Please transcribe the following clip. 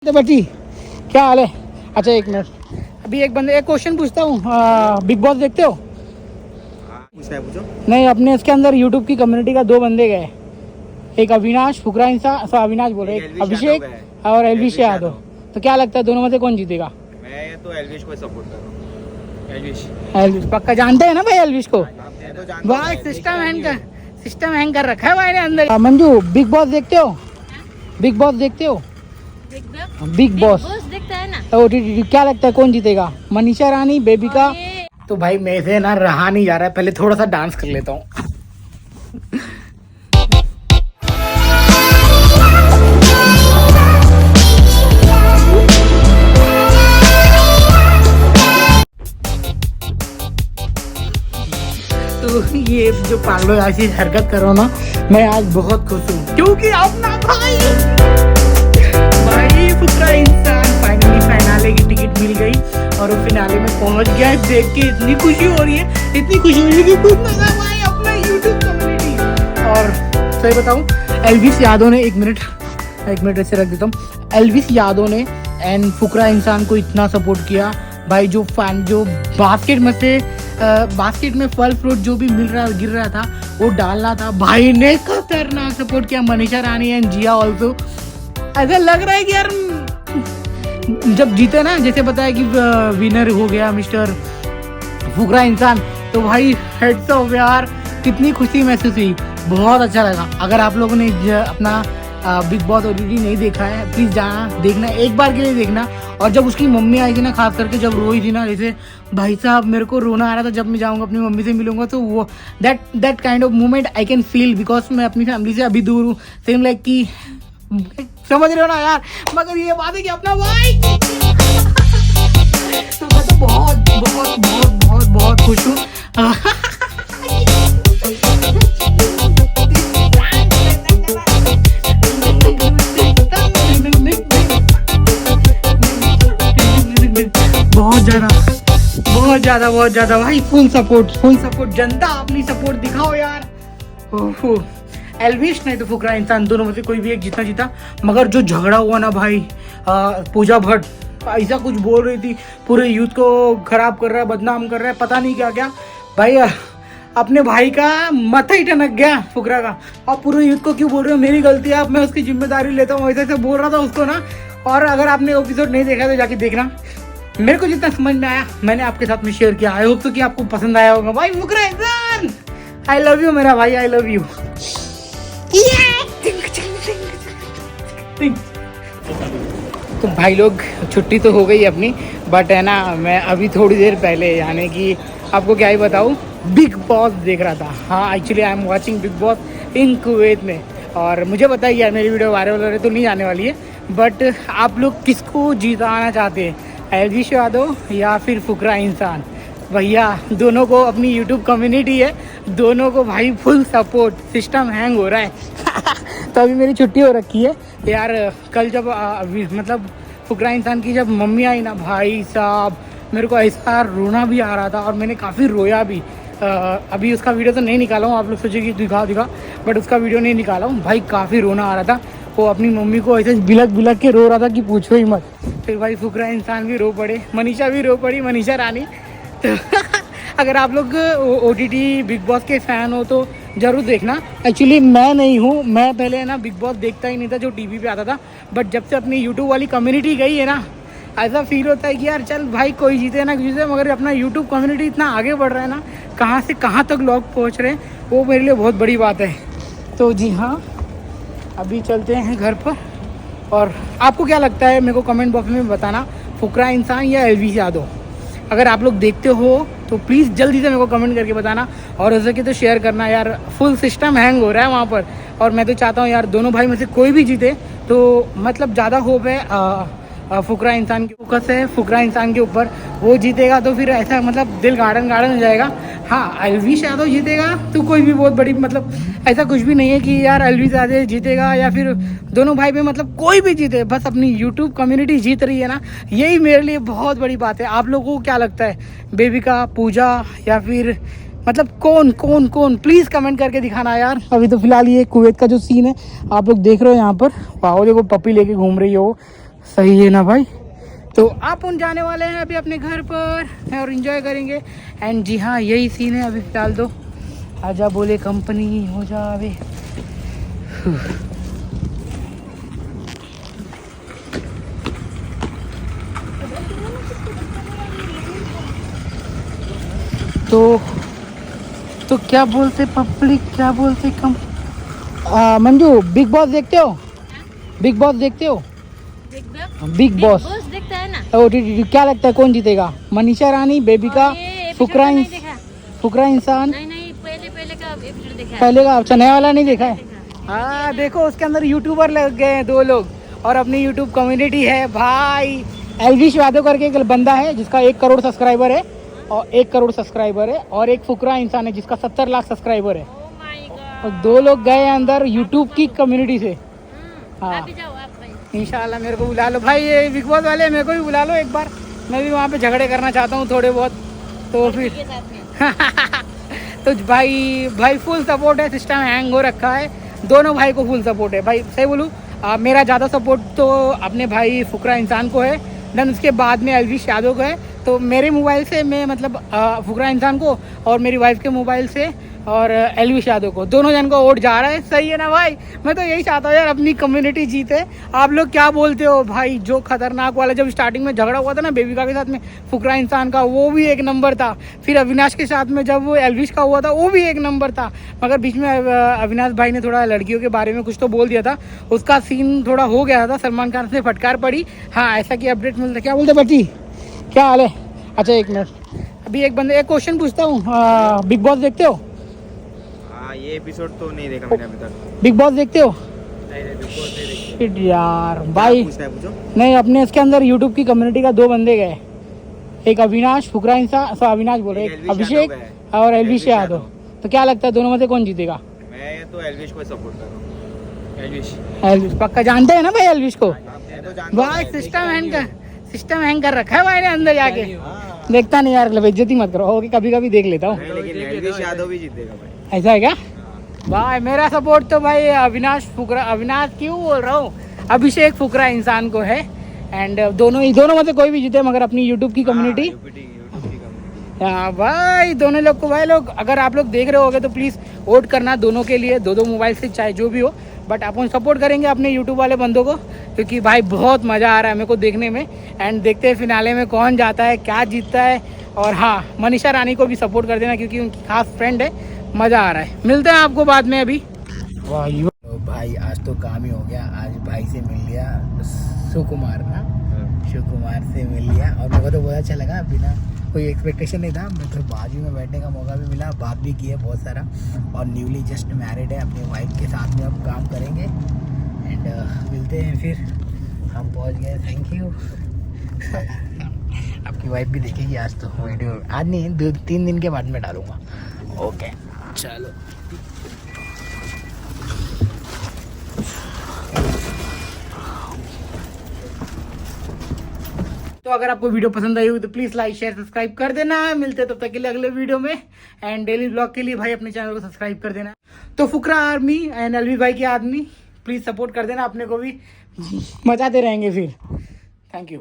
तो बेटी क्या हाल है? अच्छा एक मिनट, अभी एक क्वेश्चन पूछता हूँ। बिग बॉस देखते हो? पूछो। नहीं, अपने इसके अंदर यूट्यूब की कम्युनिटी का 2 बंदे गए, एक अविनाश फुकरा इंसान, अविनाश बोल रहे, एक अभिषेक और एलविश यादव। तो क्या लगता है दोनों में से कौन जीतेगा? मैं तो एलविश को सपोर्ट कर रहा हूँ। एलविश पक्का जानते हैं ना भाई एलविश को? तो जानता भाई हूँ, सिस्टम हैंग कर रखा है भाई ने अंदर। मंजू बिग बॉस देखते हो? बिग बॉस देखते हो? बिग बॉस देखता है ना। OTT क्या लगता है कौन जीतेगा? मनीषा रानी, बेबिका? तो भाई मेरे से ना रहा नहीं जा रहा है, पहले थोड़ा सा डांस कर लेता हूँ। तो ये जो पागलों ऐसी हरकत करो ना, मैं आज बहुत खुश हूँ क्योंकि अपना भाई फुकरा इंसान फाइनली फिनाले की टिकट मिल गई और वो फिनाले में पहुंच गया है। देख के इतनी खुशी हो रही है, इतनी खुशी हो रही है कि कुछ मजा भाई अपना यूट्यूब कम्युनिटी। और सही बताऊं, एलविश यादव ने एक मिनट ऐसे रख देता हूँ। एलविश यादव ने एंड फुकरा इंसान को इतना सपोर्ट किया भाई। जो बास्केट में फल फ्रूट जो भी गिर रहा था वो डालना था, भाई ने खतरनाक सपोर्ट किया। Manisha Rani and Jiya also. ऐसा लग रहा है कि यार जब जीते ना, जैसे पता है कि विनर हो गया मिस्टर फुकरा इंसान, तो भाई हेड्स ऑफ यार, कितनी खुशी महसूस हुई, बहुत अच्छा लगा। अगर आप लोगों ने अपना बिग बॉस OTT नहीं देखा है, प्लीज जाना देखना, एक बार के लिए देखना। और जब उसकी मम्मी आई थी ना, खास करके जब रोई थी ना, जैसे भाई साहब मेरे को रोना आ रहा था जब मैं जाऊंगा अपनी मम्मी से मिलूंगा, तो वो that kind of moment I can feel, because मैं अपनी फैमिली से अभी दूर हूँ। सेम लाइक कि समझ रहे हो ना यार, मगर ये बात है कि अपना भाई तो मैं तो बहुत बहुत बहुत बहुत बहुत खुश हूँ। बहुत ज्यादा भाई, फुल सपोर्ट जनता, अपनी सपोर्ट दिखाओ यार। एलविश नहीं तो फुकरा इंसान, दोनों में से कोई भी एक जीता। मगर जो झगड़ा हुआ ना भाई, पूजा भट्ट ऐसा कुछ बोल रही थी, पूरे यूथ को खराब कर रहा है, बदनाम कर रहा है, पता नहीं क्या क्या भाई। अपने भाई का माथा ही टनक गया फुकरा का। और पूरे यूथ को क्यों बोल रहे हो मेरी गलती है, अब मैं उसकी जिम्मेदारी लेता हूँ, ऐसे बोल रहा था उसको ना। और अगर आपने एपिसोड नहीं देखा तो जाके देखना। मेरे को जितना समझ में आया मैंने आपके साथ में शेयर किया। आई होप तो कि आपको पसंद आया होगा भाई। फुकरा इंसान, आई लव यू मेरा भाई, आई लव यू। तो भाई लोग छुट्टी तो हो गई अपनी, बट है ना मैं अभी थोड़ी देर पहले, यानी कि आपको क्या ही बताऊँ, बिग बॉस देख रहा था। हाँ actually I am watching big boss in Kuwait में। और मुझे पता है यार मेरी वीडियो वायरल तो नहीं जाने वाली है, बट आप लोग किसको जिताना चाहते हैं, एलविश यादव या फिर फुकरा इंसान? भैया दोनों को अपनी यूट्यूब कम्युनिटी है, दोनों को भाई फुल सपोर्ट। सिस्टम हैंग हो रहा है तो अभी मेरी छुट्टी हो रखी है यार। कल जब मतलब फुकरा इंसान की जब मम्मी आई ना, भाई साहब मेरे को ऐसा रोना भी आ रहा था और मैंने काफ़ी रोया भी। अभी उसका वीडियो तो नहीं निकाला हूँ, आप लोग सोचे कि दिखा, बट उसका वीडियो नहीं निकाला हूँ भाई। काफ़ी रोना आ रहा था, वो अपनी मम्मी को ऐसे बिलक के रो रहा था कि पूछो ही मत। फिर भाई फुकरा इंसान भी रो पड़े, मनीषा भी रो पड़ी, मनीषा रानी। तो अगर आप लोग OTT बिग बॉस के फ़ैन हो तो ज़रूर देखना। एक्चुअली मैं नहीं हूँ, मैं पहले ना बिग बॉस देखता ही नहीं था जो टीवी पे आता था, बट जब से अपनी यूट्यूब वाली कम्युनिटी गई है ना, ऐसा फील होता है कि यार चल भाई कोई जीते ना जीते, मगर अपना यूट्यूब कम्युनिटी इतना आगे बढ़ रहा है ना, कहाँ से कहाँ तक लोग पहुँच रहे हैं, वो मेरे लिए बहुत बड़ी बात है। तो जी हाँ, अभी चलते हैं घर पर। और आपको क्या लगता है मेरे को कमेंट बॉक्स में बताना, फुकरा इंसान या एलविश यादव? अगर आप लोग देखते हो तो प्लीज़ जल्दी से मेरे को कमेंट करके बताना, और हो सके तो शेयर करना यार। फुल सिस्टम हैंग हो रहा है वहाँ पर, और मैं तो चाहता हूँ यार दोनों भाई में से कोई भी जीते, तो मतलब ज़्यादा होप है फुकरा इंसान की, फोकस है फुकरा इंसान के ऊपर। वो जीतेगा तो फिर ऐसा मतलब दिल गार्डन हो जाएगा। हाँ एलविश यादव जीतेगा तो कोई भी बहुत बड़ी मतलब ऐसा कुछ भी नहीं है कि यार एलविश यादव जीतेगा या फिर दोनों भाई में मतलब कोई भी जीते, बस अपनी यूट्यूब कम्युनिटी जीत रही है ना, यही मेरे लिए बहुत बड़ी बात है। आप लोगों को क्या लगता है, बेबिका, पूजा या फिर मतलब कौन प्लीज़ कमेंट करके दिखाना यार। अभी तो फिलहाल ये कुवैत का जो सीन है आप लोग देख रहे हो यहाँ पर, वाह देखो पपी लेके घूम रही है वो। सही है ना भाई। तो आप उन जाने वाले हैं अभी अपने घर पर और एंजॉय करेंगे। एंड जी हाँ, यही सीन है अभी फिलहाल। तो आजा बोले कंपनी हो जावे। तो क्या बोलते पब्लिक, क्या बोलते कम। मंजू, बिग बॉस देखते हो? बिग बॉस देखते हो? बिग बॉस देखता है ना। क्या लगता है कौन जीतेगा? मनीषा रानी, बेबिका, फुकरा इंसान? नहीं, पहले का एपिसोड देखा है। पहले का? अच्छा, नया वाला नहीं देखा है? हाँ देखो, उसके अंदर यूट्यूबर लग गए हैं 2 लोग और अपनी यूट्यूब कम्युनिटी है भाई। एलविश यादव करके एक बंदा है जिसका 1 करोड़ सब्सक्राइबर है, और 1 करोड़ सब्सक्राइबर है, और एक फुकरा इंसान है जिसका 70 लाख सब्सक्राइबर है। Oh my God। और 2 लोग गए हैं अंदर यूट्यूब की कम्युनिटी से। हाँ आप भी जाओ आप भाई। इंशाल्लाह मेरे को बुला लो भाई, ये बिग बॉस वाले मेरे को भी बुला लो एक बार। मैं भी वहाँ पे झगड़े करना चाहता हूँ थोड़े बहुत। तो फिर के साथ में। तो भाई फुल सपोर्ट है। सिस्टम हैंग हो रखा है, दोनों भाई को फुल सपोर्ट है भाई। सही बोलूँ, मेरा ज़्यादा सपोर्ट तो अपने भाई फुकरा इंसान को है, देन उसके बाद में एलविश यादव को है। तो मेरे मोबाइल से मैं मतलब फुकरा इंसान को, और मेरी वाइफ के मोबाइल से और एलविश यादव को, दोनों जन को वोट जा रहा है। सही है ना भाई? मैं तो यही चाहता हूँ यार, अपनी कम्युनिटी जीते। आप लोग क्या बोलते हो भाई? जो खतरनाक वाला जब स्टार्टिंग में झगड़ा हुआ था ना बेबिका के साथ में फुकरा इंसान का, वो भी 1 नंबर था। फिर अविनाश के साथ में जब वो एलविश का हुआ था, वो भी 1 नंबर था। मगर बीच में अविनाश भाई ने थोड़ा लड़कियों के बारे में कुछ तो बोल दिया था, उसका सीन थोड़ा हो गया था, सलमान खान से फटकार पड़ी। हाँ, ऐसा की अपडेट मिलता। क्या बोलते बच्ची, क्या हाल है? अच्छा 1 मिनट, अभी एक क्वेश्चन पूछता हूँ। बिग बॉस देखते हो? हाँ, ये एपिसोड तो नहीं देखा मैंने अभी तक। बिग बॉस देखते हो? नहीं, बिग बॉस नहीं देखी। शिट यार भाई। पूछना है पूछो। नहीं, अपने इसके अंदर यूट्यूब की कम्युनिटी का 2 बंदे गए, एक अविनाश फुकरा इंसान, अविनाश बोल रहे, एक अभिषेक और एलविश यादव। तो क्या लगता है दोनों में से कौन जीतेगा? मैं तो एलविश को सपोर्ट कर रहा हूँ। एलविश पक्का जानते हैं ना भाई एलविश को? मैं तो जानता हूँ, भाई एलविश सिस्टम हैंग कर रखा है भाई ने अंदर जाके। हाँ। देखता नहीं यार, बेइज्जती मत करो। ओके, कभी कभी देख लेता हूँ। नहीं, लेकिन एलविश यादव भी जीतेगा भाई। ऐसा है क्या भाई? मेरा सपोर्ट तो भाई अविनाश क्यों बोल रहा हूँ, अभिषेक फुकरा इंसान को है। एंड दोनों में से कोई भी जीते, मगर अपनी यूट्यूब की कम्युनिटी। हाँ भाई, दोनों लोग को भाई लोग, अगर आप लोग देख रहे होगे तो प्लीज़ वोट करना दोनों के लिए, 2 मोबाइल से, चाहे जो भी हो। बट अपन सपोर्ट करेंगे अपने यूट्यूब वाले बंदों को, क्योंकि भाई बहुत मज़ा आ रहा है मेरे को देखने में। एंड देखते हैं फिनाले में कौन जाता है, क्या जीतता है। और हाँ, मनीषा रानी को भी सपोर्ट कर देना क्योंकि उनकी खास फ्रेंड है। मज़ा आ रहा है। मिलते हैं आपको बाद में अभी। वाह तो भाई, आज तो काम ही हो गया। आज भाई से मिल लिया, सुकुमार ना, शिवकुमार से मिल लिया, और मेरे को तो बहुत अच्छा लगा। बिना कोई एक्सपेक्टेशन नहीं था, मैं तो बाजू में बैठने का मौका भी मिला, बात भी की है बहुत सारा। और न्यूली जस्ट मैरिड है, अपनी वाइफ के साथ में अब काम करेंगे। एंड मिलते हैं फिर। हम पहुंच गए, थैंक यू। आपकी वाइफ भी देखेगी आज तो वीडियो, आज नहीं 2-3 दिन के बाद में डालूंगा। ओके चलो। तो अगर आपको वीडियो पसंद आई हो तो प्लीज लाइक शेयर सब्सक्राइब कर देना। मिलते हैं तब तक के लिए अगले वीडियो में। एंड डेली ब्लॉग के लिए भाई अपने चैनल को सब्सक्राइब कर देना। तो फुकरा आर्मी एंड एलवी भाई की आर्मी प्लीज सपोर्ट कर देना अपने को भी, मचाते रहेंगे फिर। Thank you.